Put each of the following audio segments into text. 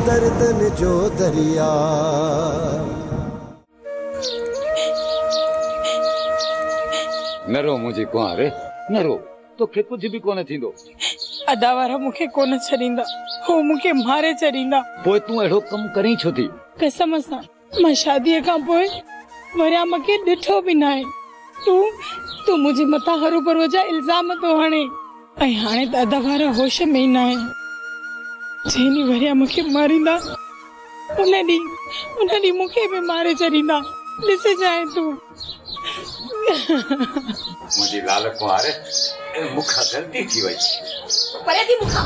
दर्दन जो दरिया। न रो मुझे कुंवारे, न रो, तोखे कुछ भी कोन थींदो। अदा वारा मूंखे कोन छॾींदा, हो मूंखे मारे छॾींदा। पोइ तूं अहिड़ो कमु करीं छो थी? कसम सां मां शादीअ खां पोइ वरिया मूंखे ॾिठो बि न आहे। तूं मुंहिंजे मथां हरू भरू जा इल्ज़ाम तो हणे, ऐं हाणे त अदा वारा होश में ई न आहे। जेनी वरिया मूंखे मारींदा उन ॾींहुं मूंखे बि मारे छॾींदा। ॾिसजांइ तूं। मुझे लाल कुंवारे, मुखा गलती थी वई। परे थी मुखा,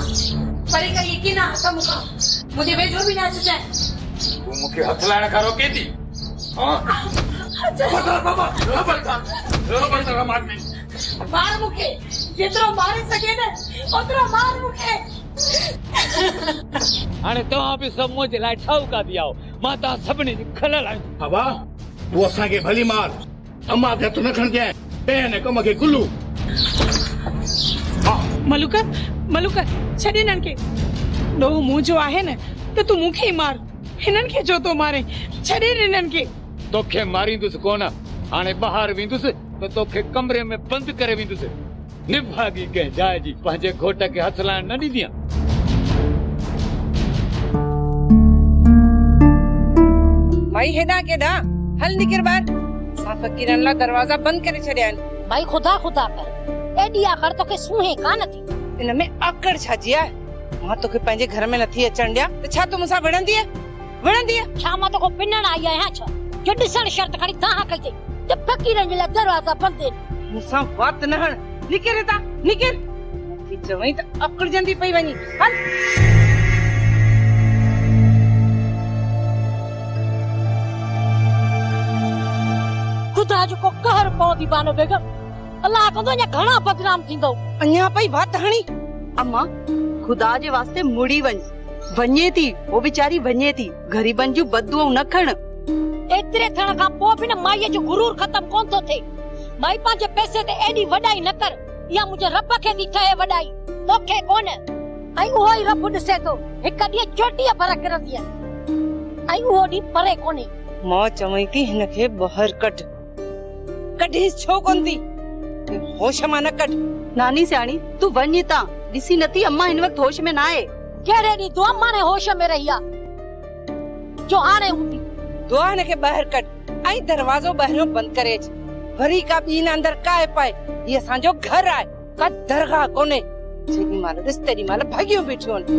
परे का यकीन ना आता मुखा, मुझे वेझो भी ना अचाए। तू मुखे हथ लाइण खां रोके थी? हां बाबा मार मुखे, जेतिरो मारे सके न ओतिरो मार मुखे। हाणे तव्हां बि सभु मुंहिंजे लाइ ठाहूका थी आओ। मां तव्हां सभिनी जी खलल आहियां। बाबा तू असांखे भली मार, अम्मा ते हथ न खणजांइ, ॿिए कम खे गुलू। मलूकर छॾे हिननि खे। ॾोह मुंहुं जो आहे न त तूं मूंखे ई मार, हिननि खे छो तो मारे? छॾे हिननि खे। तोखे मारींदुसि कोन, हाणे ॿाहिरि वेंदुसि त तोखे कमरे में बंदि करे वेंदुसि। निभागी कंहिं जाइ जी पंहिंजे घोट खे हथ लाइण न ॾींदीअं। भाई हेॾा केॾा हल निकिर ॿाहिरि। असां फ़क़ीरनि लाइ दरवाज़ा बंदि करे छॾिया आहिनि। भाई खुदा कर, एडी आखिर तोखे सूहे कान थी। इन में आकड़ छाजी आहे? मां तोखे पंहिंजे घर में नथी अचण ॾियां त छा तूं मूंसां विढ़ंदीअ? छा मां तोखे पिनण आई आहियां छा? जो ॾिसण शर्त खणी तव्हां कई अथई त फ़क़ीरनि जे लाइ दरवाज़ा बंदि आहिनि। मूंसां वात न हण, निकिर हितां निकिर। थी चवई त अकड़जंदी पई वञी। हल खुदा जो को कहर पवंदी बानो बेगम। अल्लाह कंदो अञा घणा बदनाम थींदो। अञा पई वात हणी। अम्मा खुदा जे वास्ते मुड़ी वञे थी, वो बेचारी वञे थी। ग़रीबन जूं बददुआऊं न खण। एतिरे थियण खां पोइ बि न माईअ जो गुरूर ख़त्म कोन थो थिए। माई पंहिंजे पैसे ते एॾी वॾाई न कर, या मुंहिंजे रब खे थी ठहे वॾाई, तोखे कोन। ऐं उहो ई रब ॾिसे थो, हिक ॾींहुं चोटीअ पर किरंदी आहे, ऐं उहो ॾींहुं परे कोन्हे। मां चवई थी हिन खे ॿाहिरि कढी छो कोन थी? होश मां न कढ। नानी सियाणी तू वञ हितां, ॾिसी नथी अम्मा हिन वक्त होश में न आहे। कहिड़े ॾींहुं तूं अम्मा ने होश में रही आहे जो हाणे हूंदी? दुआ हिन खे ॿाहिरि कढ ऐं दरवाज़ो ॿाहिरियों बंदि करे अच। वरी का ॿी न अंदर काए पाए। ही असांजो घर आहे, का दरगाह कोन्हे। जेॾी महिल ॾिस तेॾी महिल भॻियूं बीठियूं आहिनि।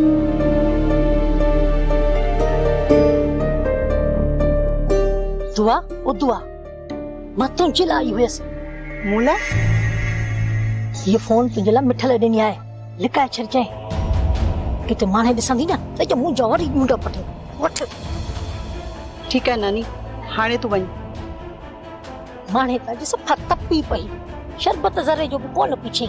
दुआ मां तुंहिंजे लाइ आई हुयसि। मूला ये फोन तुंहिंजे लाइ मिठल ॾिनी आहे, लिकाए छॾिजांइ। किथे माणे ॾिसंदी न त मुंहिंजो वरी मुंडो पटे वठ। ठीक है नानी, हाणे तू वञ। माणे त अॼु सफ़ा तपी पई, शरबत ज़रे जो बि कोन पुछी।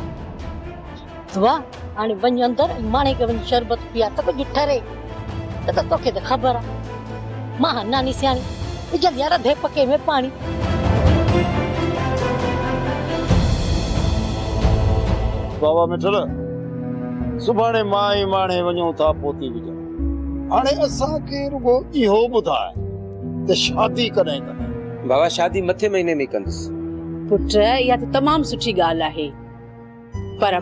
दुआ हाणे वञ अंदर ऐं माणे खे वञ शरबत पिया त कुझु ठरे। त तोखे त ख़बर आहे मां नानी सियाणी विझंदी आहे रधे पके में पाणी। बाबा मिठल सुभाणे मां माणे वञूं था पोती विझण। हाणे असांखे रुगो इहो ॿुधाए त शादी कॾहिं कॾहिं? बाबा शादी मथे महीने में कंदुसि। पुट इहा त तमामु सुठी ॻाल्हि आहे, पर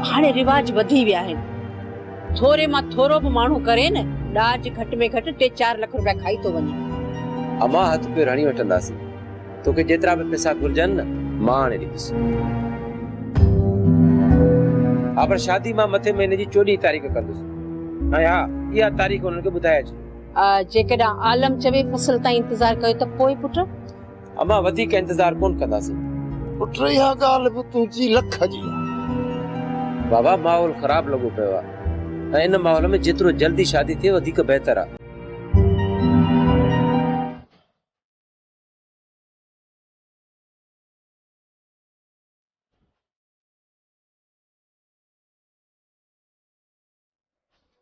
हाणे रिवाज वधी विया आहिनि। थोरे मां थोरो बि माण्हू करे न, ॾाज घटि में घटि 3-4 लख रुपया खाई थो वञे। अमां हथ पेर हणी वठंदासीं, तोखे जेतिरा बि पैसा घुर्जनि न मां हाणे ॾींदुसि। हा पर शादी मां मथे महीने जी 14 तारीख़ कंदुसि। ऐं हा इहा तारीख़ हुननि खे ॿुधाए अच। जेकॾहिं आलम चवे फसल ताईं इंतज़ार कयो त पोइ पुट? अमां वधीक इंतज़ार कोन कंदासीं। पुट इहा ॻाल्हि बि तुंहिंजी लख जी आहे। बाबा माहौल ख़राब लॻो पियो आहे, ऐं इन माहौल में जेतिरो जल्दी शादी थिए वधीक बहितर आहे।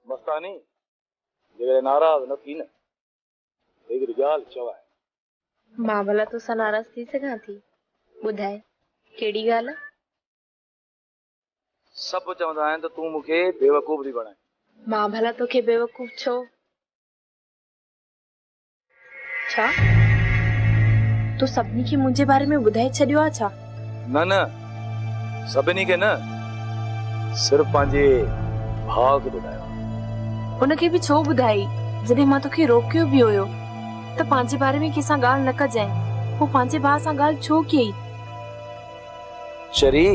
मस्तानी जेकॾहिं नाराज़ न थी न हिकिड़ी ॻाल्हि चवाए। मां भला तोसां नाराज़ थी सघां थी? ॿुधाए कहिड़ी ॻाल्हि आहे? सभु चवंदा आहिनि त तूं मूंखे बेवकूफ़ थी बणाए। मां भला तोखे बेवकूफ़ छो छा तू सभिनी खे मुंहिंजे बारे में ॿुधाए छॾियो आहे छा? न न, सभिनी खे न, सिर्फ पंहिंजे भाउ खे ॿुधायो। उनखे बि छो ॿुधाई जॾहिं मां तोखे रोकियो बि हुयो त पंहिंजे बारे में कंहिंसां ॻाल्हि न कजांइ। पोइ पंहिंजे भाउ सां ॻाल्हि छो कई? शरी,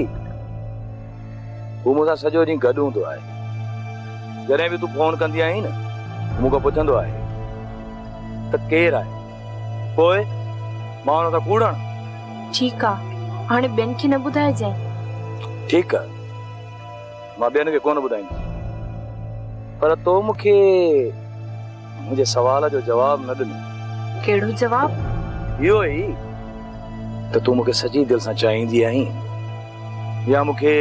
हू मूंसां सॼो ॾींहुं गॾु हूंदो आहे। जॾहिं बि तूं फोन कंदी आहीं न, मूंखां पुछंदो आहे त केरु आहे, पोइ मां हुन सां कूड़ण। ठीकु आहे, हाणे ॿियनि खे न ॿुधाइजांइ। ठीकु आहे, मां ॿियनि खे कोन ॿुधाईंदुसि, पर तो मूंखे मुंहिंजे सवाल जो जवाब न ॾिनो। कहिड़ो जवाब? इहो ई त तूं मूंखे सॼी दिलि सां चाहींदी आहीं या मूंखे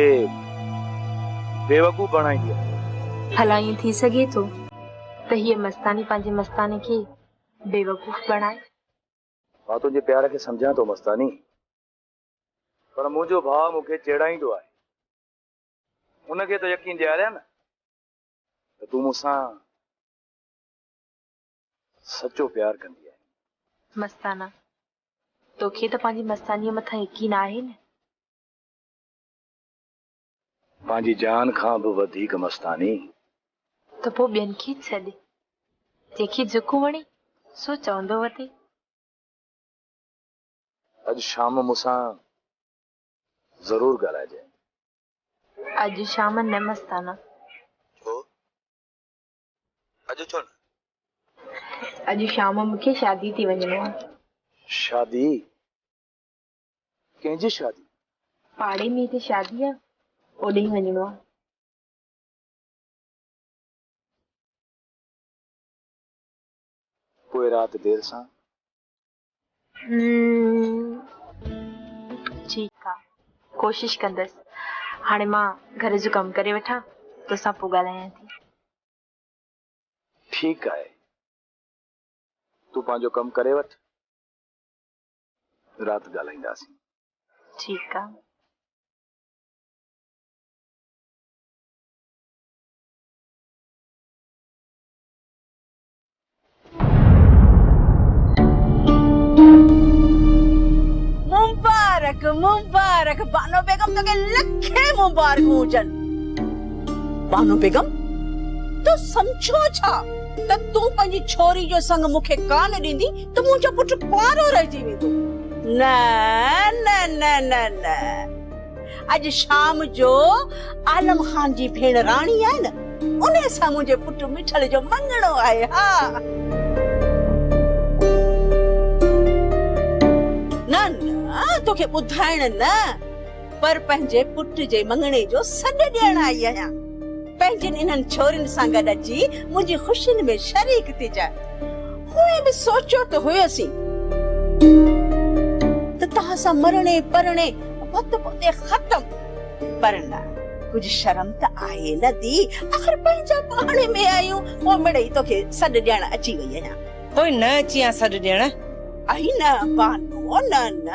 बेवकूफ़ बणाईंदी आहे। भला ईअं थी सघे थो त हीअ मस्तानी पंहिंजे मस्ताने खे बेवकूफ़ बणाए? मां तुंहिंजे प्यार खे सम्झां थो मस्तानी, पर मुंहिंजो भाउ मूंखे चेड़ाईंदो आहे। उनखे त यकीन ॾियारिया न त तूं मूंसां सचो प्यार कंदी आहे। मस्ताना, तोखे त पंहिंजी मस्तानीअ मथां यकीन आहे न? पंहिंजी जान खां बि वधीक मस्तानी। त पोइ ॿियनि खे छॾ, जंहिंखे जेको वणे सो चवंदो वठे। अॼु शाम मूंसां ज़रूर ॻाल्हाइजांइ। अॼु शाम न मस्ताना। छो? अॼु छो न? अॼु शाम मूंखे शादी थी वञणो आहे। शादी? कंहिंजी शादी? पाड़े में हिते शादी आहे, ओॾे ई वञणो आहे। पोइ राति देर सां? ठीकु आहे, कोशिश कंदसि। हाणे मां घर जो कमु करे वठां, तोसां पोइ ॻाल्हायां थी। ठीकु आहे, तूं पंहिंजो कमु करे वठ, राति ॻाल्हाईंदासीं। ठीकु आहे। मुबारक मुबारक बानो बेगम, तोखे लखे मुबारक हुजन। बानो बेगम, तो समझो छा त तूं पंहिंजी छोरी जो संग मूंखे कान ॾींदी त मुंहिंजो पुटु कुआरो रहिजी वेंदो? न न न न न, अॼु शाम जो आलम खान जी भेण राणी आहे न, उन सां मुंहिंजे पुटु मिठल जो मंगणो आहे। हा न न, तोखे ॿुधाइण न, पर पंहिंजे पुट जे मंगणे जो सॾु ॾियण आई आहियां। पंहिंजनि इन्हनि छोरियुनि सां गॾु अची मुंहिंजी ख़ुशियुनि में शरीक थी जाए। हुए बि सोचियो त हुयसि त तव्हां सां मरणे परणे वक़्तु पोते ख़तम, पर न, कुझु शर्म त आहे न थी। आख़िर पंहिंजा पाणे में आहियूं, पोइ मिड़ई तोखे सॾु ॾियण अची वई आहियां। पोइ न अची सॾु ॾियण? आई न बानो, न न,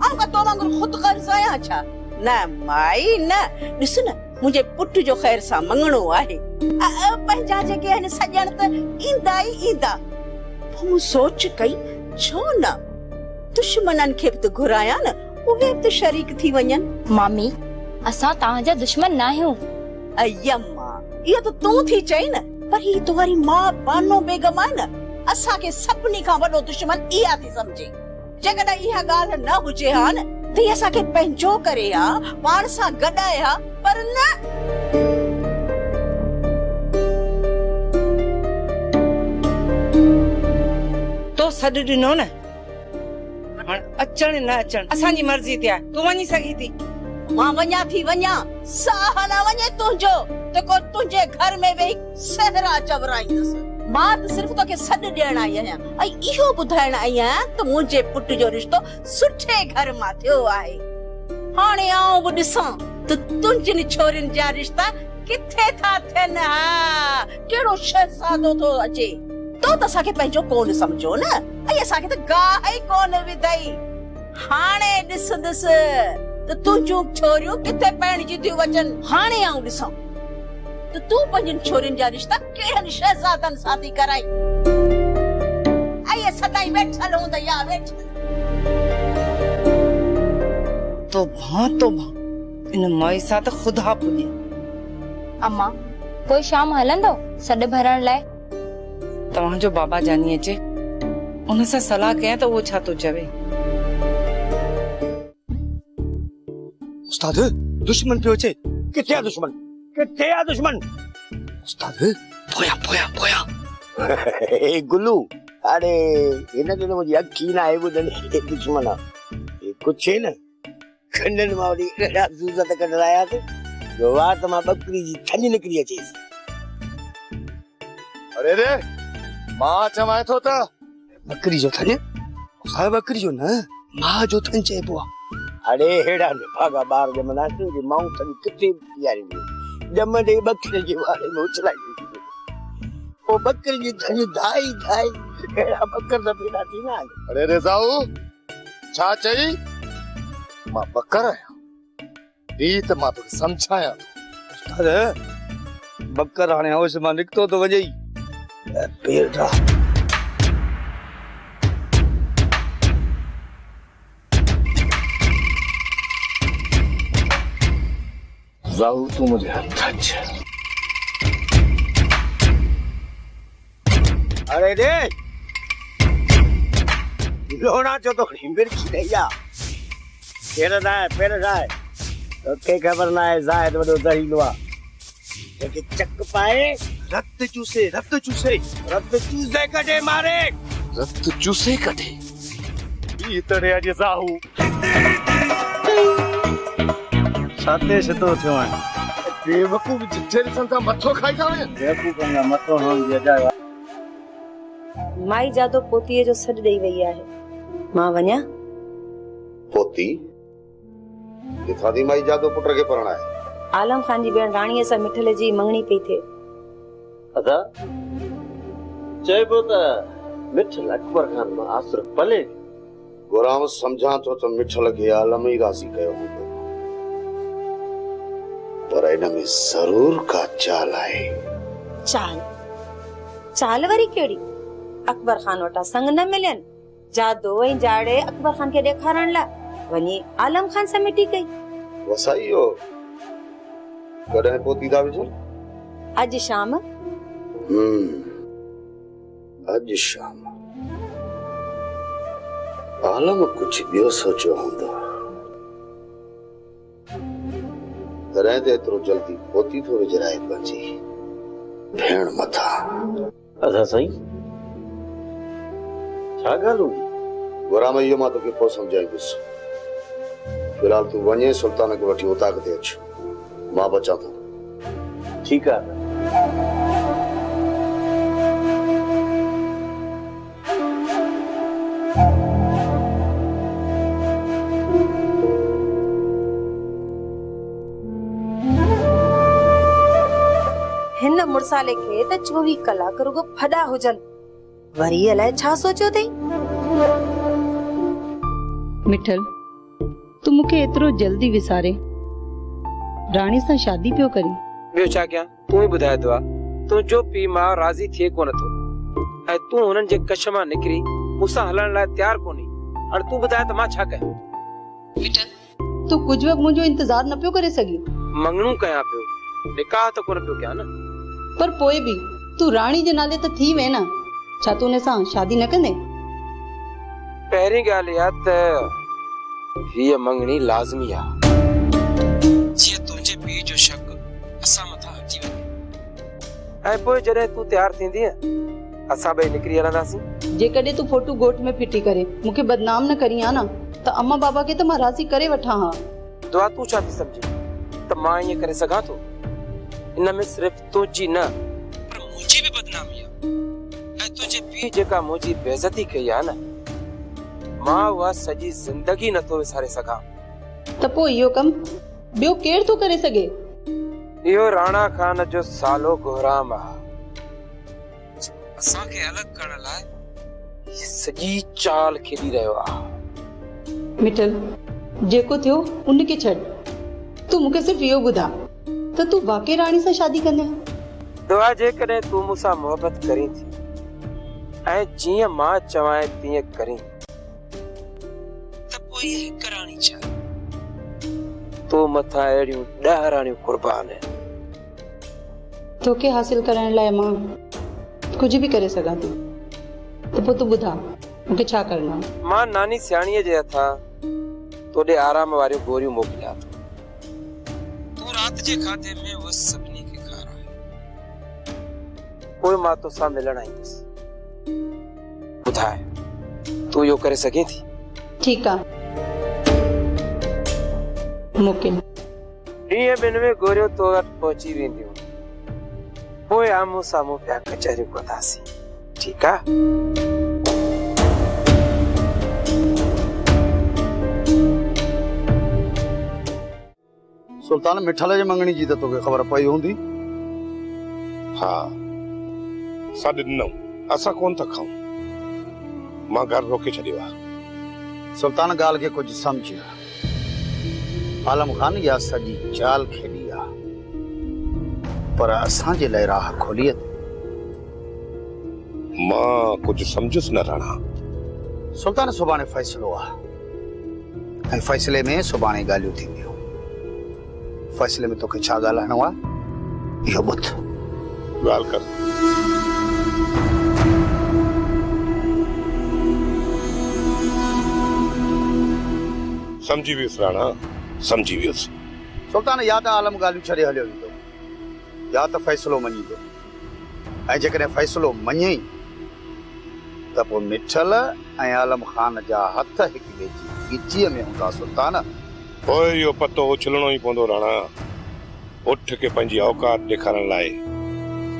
आउं तो वांगुरु ख़ुदि गर्ज़ आहियां छा? न माई न, ॾिस न, मुंहिंजे पुट जो ख़ैर सां मंगणो आहे। पंहिंजा जेके आहिनि सॼण त ईंदा ई ईंदा। पोइ सोच कई, छो न दुश्मननि खे बि त घुरायां न, उहे बि त शरीक थी वञनि। मामी, असां तव्हांजा दुश्मन न आहियूं। अयम्मा, इहो त तूं थी चई न, पर ही तुम्हारी मां बानो बेगम आहे न, असांखे सभिनी खां वॾो दुश्मन इहा थी समझे। जेकॾहिं इहा ॻाल्हि न हुजे हा न, त हीअ असांखे पंहिंजो करे हा, पाण सां गॾाए हा, पर न। तो सॾु ॾिनो न, हाणे अचण न अचण असांजी मर्ज़ी ते आहे। तूं वञी सघी थी? मां वञा थी वञा, साह न वञे तुंहिंजो त को तुंहिंजे घर में वेही सहरा चवराईंदसि। मां त सिर्फ़ तोखे सॾु ॾियण आई आहियां ऐं इहो ॿुधाइण आई आहियां त मुंहिंजे पुट जो रिश्तो सुठे घर मां थियो आहे। हाणे आऊं बि ॾिसां त तुंहिंजनि छोरियुनि जा रिश्ता किथे था थियनि। हा, कहिड़ो शहज़ादो थो अचे। तो त असांखे पंहिंजो कोन समझो न, ऐं असांखे त गाह ई कोन विधई। हाणे ॾिसंदसि त तुंहिंजूं छोरियूं किथे पहिणजी थियूं अचनि। हाणे आऊं ॾिसां त तूं पंहिंजनि छोरियुनि जा रिश्ता कहिड़नि शहज़ादनि सां थी कराई। आई सदाई वेठल हूं त या वेठल तो इन माई सां त ख़ुदा पुॼे। अम्मा कोई शाम हलंदो सॾ भरण लाइ? तव्हांजो बाबा जानी अचे उन सां सलाह कयां त उहो छा थो चवे। उस्ताद दुश्मन पियो अचे। किथे आहे दुश्मन? किथे आहे दुश्मन? उस्ताद पोया पोया पोया ए गुल्लू अरे हिन जो मुंहिंजी अखी न आहे ॿुधनि दुश्मन आहे कुझु है न खंडन मावड़ी कड़ा सूज़ त कढ आया थे जो वात मां बकरी जी थन निकरी अचेस। अरे रे मां चवां थो त बकरी जो थन साहब बकरी जो न मां जो थन चइबो आहे। अरे हेड़ा ने भागा बार जमना जो माऊ थन किथे यारी जम दे बकरी जे वारे में उछलाई ओ बकरी जी थन धाई धाई हेड़ा बकर द पेड़ा थी ना। अरे रेज़ाऊ छा चई? मां बकर आहियां दी त मां तोखे समझाया उस्ताद बकर हाणे होश मां निकतो तो वजई पेड़ा जाऊ तू मुझे हथ अच्छा। अरे दे लोना जो तो मिर्ची नहीं आ पेड़ ना है तो के खबर ना है जायद वडो दही लुआ के चक पाए रक्त चूसे कटे मारे रक्त चूसे कटे ई तड़े अज जाऊ साते सितो थियो है बेवकूफ जिठे संता मथो खाई जावे बेवकूफ ना मथो हम दिया जाए। माई जादो पोतीअ जो सॾ ॾेई वई आहे मां वञा? पोती किथां थी माई जादो पुट के परणा है? आलम खान जी भेण राणीअ सां मिठल जी मंगणी पई थिए। अदा चइबो त मिठल अकबर खान मां आसुर पले गुराम समझा तो मिठल के आलम ही राजी कयो हूंदो पर इन में जरूर का चाल है। चाल वरी केड़ी? अकबर खान वटा संग न मिलन जादो ऐं जाड़े अकबर खान के ॾेखारण लाइ वञी आलम खान सां मिटी कई। वसाइयो कॾहिं पोती दा विझो? अॼु शाम। अॼु शाम आलम कुछ ॿियो सोचियो हूंदो तॾहिं त एतिरो जल्दी पोती थो विझराए पंहिंजी भेण मथा। अदा साईं छा ॻाल्हि हूंदी? गुराम इहो मां तोखे पोइ सम्झाईंदुसि फिलहाल तूं वञे सुल्तान खे वठी उतां ते अच मां बचा थो। ठीकु आहे। हिन मुड़साले खे त 24 कलाक रुगो फॾा हुजनि वरी अलाए छा सोचियो अथई। मिठल तू मूंखे एतिरो जल्दी विसारे राणी सां शादी पियो करी? ॿियो छा कयां तूं ई ॿुधाए तो तुंहिंजो पीउ मां राज़ी थिए कोन थो ऐं तूं हुननि जे कश मां निकिरी मूंसां हलण लाइ तयारु कोन्ही। हाणे तूं ॿुधाए त मां छा कयां? मिठल तू कुछ वक़्तु मुंहिंजो इंतजार न पियो करे सघी? मंगणू कयां पियो निकाह त कोन पियो कयां न। पर पोइ बि तू राणी जे नाले त थी वे न। छा तू हुन सां शादी न कंदे? पहिरीं ॻाल्हि इहा त हीअ मंगणी लाज़मी आहे जीअं तुंहिंजे पीउ जो शक असां मथां हटी वञे ऐं पोइ जॾहिं तूं तयारु थींदीअ असां ॿई निकिरी हलंदासीं। जेकॾहिं तू फोटू गोठ में फिटी करे मूंखे बदनाम न करी हा न त अम्मा बाबा खे त मां राज़ी करे वठां हा। दुआ तूं छा थी सम्झी त मां ईअं करे सघां थो? इन में सिर्फ़ तुंहिंजी न पर मुंहिंजी बि बदनामी आहे ऐं तुंहिंजे पीउ जेका मुंहिंजी बेइज़ती कई आहे न मां उहा सॼी ज़िंदगी नथो विसारे सघां। त पोइ इहो कम ॿियो केरु थो करे सघे? इहो राणा खान जो सालो गोराम आहे। असांखे अलॻि करण लाइ सॼी चाल खेॾी रहियो आहे। मिठल जेको थियो उनखे छॾ तू मूंखे सिर्फ़ इहो ॿुधा त तू वाकई राणी सां शादी कंदे? दुआ जेकॾहिं तूं मूंसां मोहबत करीं थी ऐं जीअं मां चवां तीअं करीं त पोइ इहे हिक राणी छा तो मथां अहिड़ियूं 10 राणियूं कुर्बान आहिनि। तोखे हासिल करण लाइ मां कुझु बि करे सघां थी, त पोइ तूं ॿुधा मूंखे छा करणो आहे। मां नानी सियाणीअ जे हथां तोॾे आराम वारियूं गोरियूं मोकिलिया थो। तूं राति जे खाधे में उहा सभिनी खे खाराए, पोइ मां तोसां मिलण ईंदुसि। ॿुधाए तूं इहो करे सघीं थी? ठीकु आहे, मोकिल। ॾींहं ॿिनि में गोरियूं तो वटि पहुची वेंदियूं, पोइ आम्हूं साम्हूं पिया कचहरियूं कंदासीं। ठीकु आहे? सुल्तान मिठल जे मंगणी जी त तोखे ख़बर पई हूंदी। हाँ, 9:30 असां कोन था खाऊं। मां घर रोके छॾियो आहे। सुल्तान ॻाल्हि खे कुझु सम्झ। आलम खान या सॼी चाल खेॾी आहे, पर असांजे लाइ राह खोली अथई। मां कुझु सम्झुसि न राणा। सुल्तान सुभाणे फ़ैसिलो आहे, ऐं फ़ैसिले में सुभाणे ॻाल्हियूं थींदियूं। फ़ैसिले में तोखे छा ॻाल्हाइणो आहे इहो ॿुध। ॻाल्हि कर। समझी वियुसि राणा, समझी वियुसि। सुल्तान या त आलम ॻाल्हियूं छॾे हलियो वेंदो, या त फ़ैसिलो मञींदो। ऐं जेकॾहिं फ़ैसिलो मञई त पोइ मिठल ऐं आलम खान जा हथ हिक ॿिए जी गिचीअ में हूंदा। सुल्तान पोइ इहो पतो उछलणो ई पवंदो राणा। उठ के पंहिंजी औकात ॾेखारण लाइ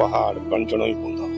पहाड़ बणजणो ई पवंदो।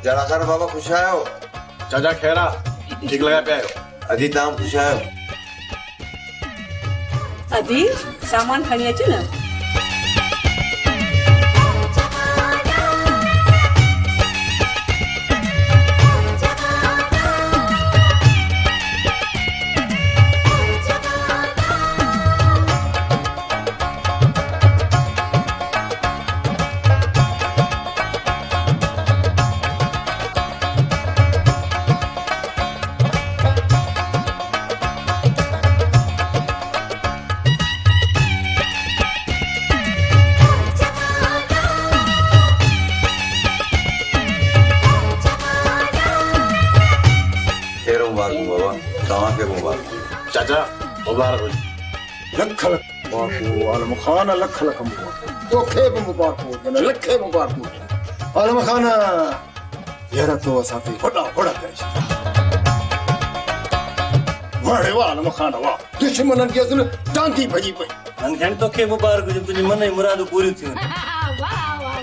जरासर बाबा खुश आयो। चाचा खैरा ठीक लगा पे आयो। अदी ताम खुश आयो। अदी सामान खणी अच न। चाचा मुबारक हो। लख लख मुबारक हो आलम खान, लख लख मुबारक तोखे भी मुबारक हो, जने लखे मुबारक हो आलम खान। यार तो असा पे बड़ा बड़ा करे वाड़े वाह आलम खान वाह। दुश्मनन के असुल टांगी भजी पई। अनखन तोखे मुबारक हो, तुझी मन जी मुराद पूरी थी। वाह वाह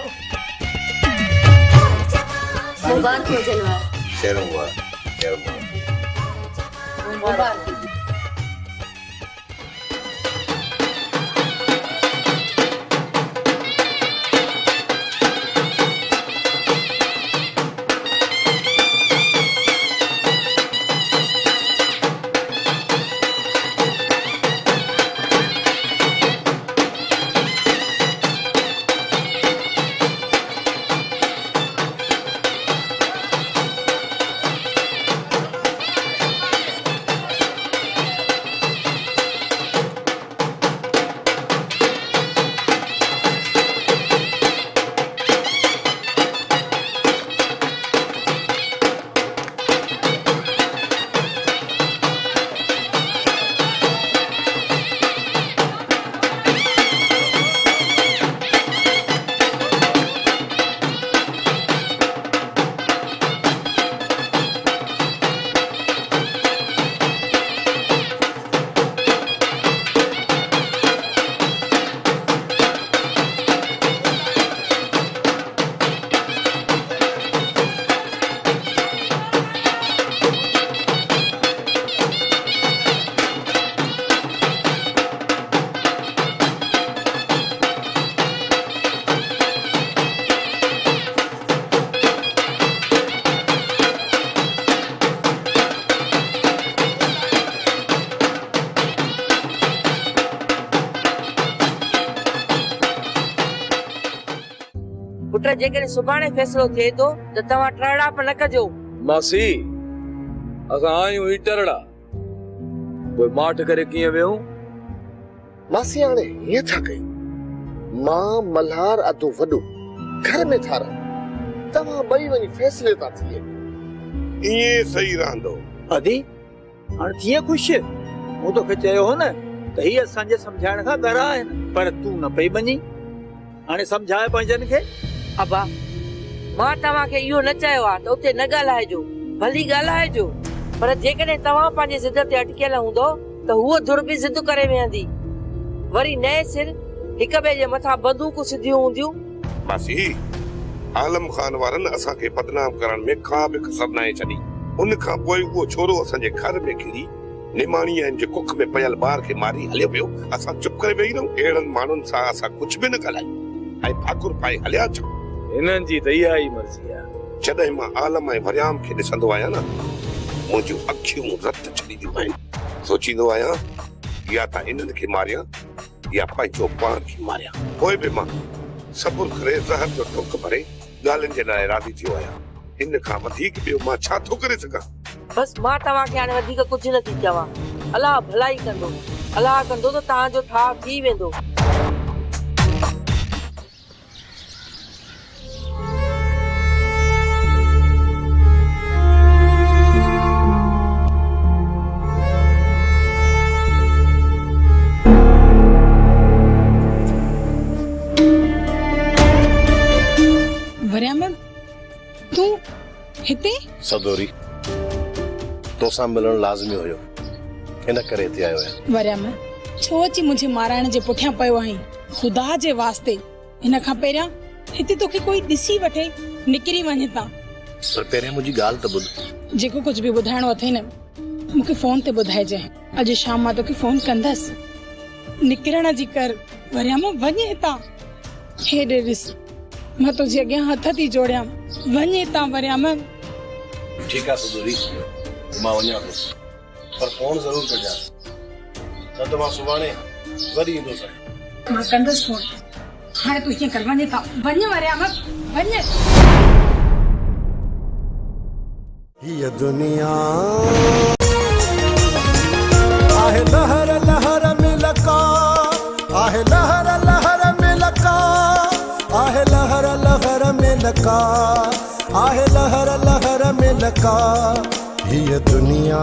मुबारक हो जनवा शेरों हुआ मुबारक पुट जेकॾहिं सुभाणे फ़ैसिलो थिए थो त तव्हां टरड़ा न कजो। मासी असां आयूं ही टरड़ा कोई माठ करे कीअं वेहूं। मासी हाणे हीअं छा कयूं? मां मल्हार अधो वॾो घर में था रहूं, तव्हां ॿई वञी फ़ैसिले था थिए। इएं सही रहंदो। अदी हाणे कीअं ख़ुशि? मूं तोखे चयो हो न त हीअ असांजे सम्झाइण खां घरा आहिनि, पर तूं न पई मञी। हाणे सम्झाए पंहिंजनि खे। अबा मां तव्हांखे इहो न चयो आहे त उते न ॻाल्हाइजो, भली ॻाल्हाइजो, पर जेकॾहिं तव्हां पंहिंजे ज़िद ते अटकियल हूंदो त हूअ धुर बि ज़िद करे वेहंदी। वरी नए सिर हिक ॿिए जे मथां बंदूकूं सिधियूं हूंदियूं। मासी आलम खान वारनि असांखे बदनाम करण में का बि कसर न आहे छॾी। उन खां पोइ उहो छोरो असांजे घर में घिरी निमाणी आहिनि जे कुख में पयल ॿार खे मारी हलियो वियो। असां चुप करे वेही रहूं? अहिड़नि माण्हुनि सां असां कुझु बि न ॻाल्हायूं ऐं ठाकुर पाए हलिया छो? हिननि जी त इहा ई मर्ज़ी आहे। जॾहिं मां आलम ऐं वरियाम खे ॾिसंदो आहियां न, मुंहिंजूं अखियूं रत छॾींदियूं आहिनि। सोचींदो आहियां या त इन्हनि खे मारियां या पंहिंजो पाण खे मारियां। पोइ बि मां सबुर करे ज़हर जो टोक भरे ॻाल्हियुनि जे लाइ राज़ी थियो आहियां। इन खां वधीक ॿियो मां छा थो करे सघां? बसि मां तव्हांखे हाणे वधीक कुझु न थी चवां। अलाह भलाई कंदो, अलाह कंदो त तव्हांजो ठाह थी वेंदो। वरियाम तू हिते? सदोरी तोसां मिलण लाज़मी हुयो, इन करे हिते आयो आहियां। वरियाम छो अची मुझे माराइण जे पुठियां पियो आहीं? खुदा जे वास्ते हिन खां पहिरियां हिते तोखे कोई ॾिसी वठे निकिरी वञे था। पर पहिरियां मुंहिंजी ॻाल्हि त ॿुध। जेको कुझु बि ॿुधाइणो अथई न मूंखे फोन ते ॿुधाइजांइ। अॼु शाम मां तोखे फोन कंदसि। निकिरण जी कर वरियाम, वञे हितां। हेॾे ॾिस मां तुंहिंजे अॻियां हथ थी जोड़ियां, वञे हितां वरियाम। ठीकु आहे सदोरी, मां वञां थो, पर फोन ज़रूर कजांइ, न त मां सुभाणे वरी ईंदुसि। मां कंदसि फोन। हाणे तूं हीअं कर, वञे था, वञ वरियाम, वञ। हीअ दुनिया आहे लहर लहर में लका, आहे लहर लहर में लका, आहे लहर लहर में लका, आहे लहर लहर में लका। हीअ दुनिया